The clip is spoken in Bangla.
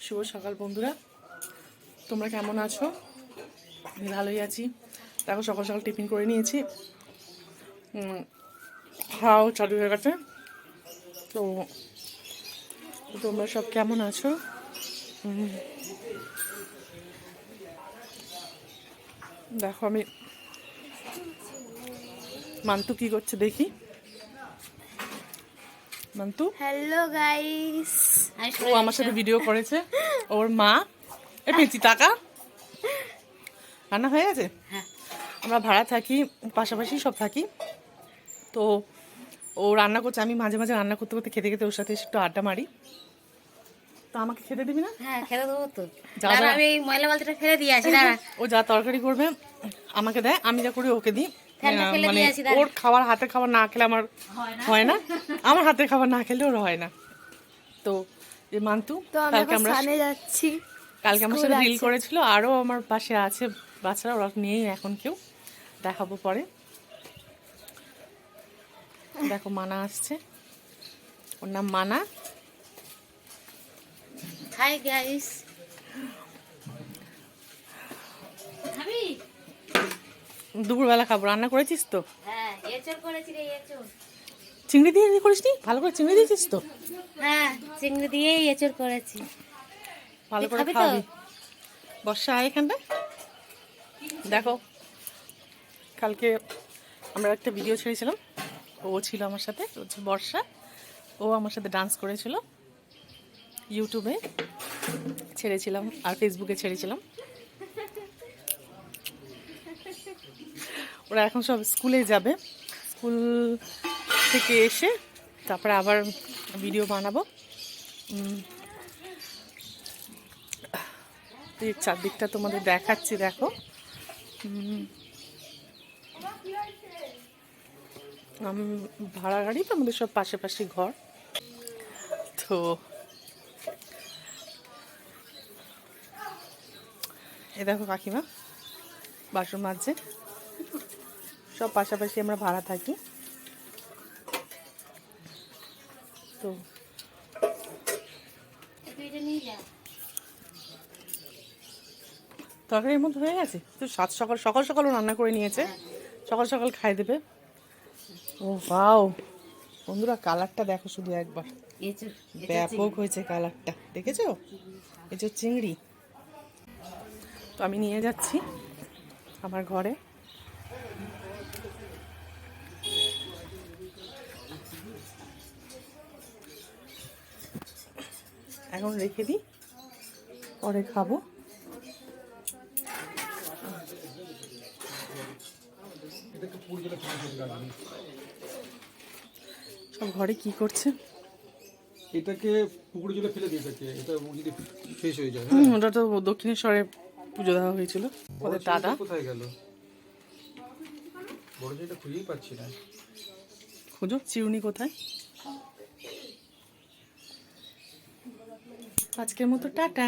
শুভ সকাল বন্ধুরা, তোমরা কেমন আছো? আমি ভালোই আছি। দেখো সকাল সকাল টিফিন করে নিয়েছি, খাওয়াও চালু হয়ে গেছে। তো তোমরা সব কেমন আছো? দেখো আমি মান্তু কি করছে দেখি। মান্তু হ্যালো গাইস, ও আমার সাথে ভিডিও করেছে। ওর মা এ পেঁচি টাকা রান্না হয়ে গেছে। হ্যাঁ, আমরা ভাড়া থাকি, পাশাপাশি সব থাকি। তো ও রান্না করছে, আমি মাঝে মাঝে রান্না করতে করতে খেতে খেতে ওর সাথে একটু আড্ডা মারি। তো আমাকে খেতে দিবি না? হ্যাঁ খেতে দেবো তো। যা দাঁড়া, যা আমি এই ময়লা বালতিটা ফেলে দিয়ে আসি। দাঁড়া, ও যা তরকারি করবে আমাকে দেয়, আমি যা করি ওকে দিই। ফ্যানটা ফেলে মানে দিয়ে আসি, দাঁড়া। ওর খাবার হাতের খাবার না খেলে আমার হয় না, আমার হাতের খাবার না খেলে ওর হয় না। তো যে মান্তু তো আমি কালকে এখন আমরা সানে যাচ্ছি। কালকে আমার সাথে স্কুল রিল আছে। করেছিল, আরও আমার পাশে আছে বাচ্চারা, ওরা নিয়েই এখন কেউ দেখাবো পরে। দেখো মানা আসছে, ওর নাম মানা। হাই গাইস, খাবি? দুপুরবেলা খাবো, রান্না করেছিস তো? হ্যাঁ, এঁচড় করেছি রে, এঁচড়। চিংড়ি দিয়ে করিস নি? ভালো করে চিংড়ি দিয়েছিস তো? হ্যাঁ, চিংড়ি দিয়েই এঁচড় করেছি। ভালো তুই করে খাবি তো? খাবি। বর্ষা আয় এখানটা। দেখো কালকে আমরা একটা ভিডিও ছেড়েছিলাম, ও ছিল আমার সাথে, ও হচ্ছে বর্ষা। ও আমার সাথে ডান্স করেছিল, ইউটিউবে ছেড়েছিলাম আর ফেসবুকে ছেড়েছিলাম। ওরা এখন সব স্কুলে যাবে, স্কুল থেকে এসে তারপরে আবার ভিডিও বানাবো। এই চারদিকটা তোমাদের দেখাচ্ছি, দেখো। ভাড়া গাড়ি তো, আমাদের সব পাশাপাশি ঘর। তো এ দেখো কাকিমা বাসন মাজছে, সব পাশাপাশি আমরা ভাড়া থাকি। তো তরকারির মধ্যে হয়ে গেছে তো, সকাল সকাল সকালও রান্না করে নিয়েছে, সকাল সকাল খাই দেবে। ও বাও বন্ধুরা, কালারটা দেখো শুধু একবার, ব্যাপক হয়েছে কালারটা, দেখেছো? এই যে চিংড়ি। তো আমি নিয়ে যাচ্ছি আমার ঘরে। এখন রেখে দিই, পরে খাবো। সব ঘরে কি করছে? এটাকে পুকুরে জলে ফেলে দিয়ে থাকে, এটা যদি শেষ হয়ে যায়। ওটা তো দক্ষিণেশ্বরে পুজো দেওয়া হয়েছিল, ওদের দাদা। কোথায় গেল? বড় যেটা খুঁজেই পাচ্ছি না। খুঁজো, চিরুনি কোথায়? আজকের মতো টাটা।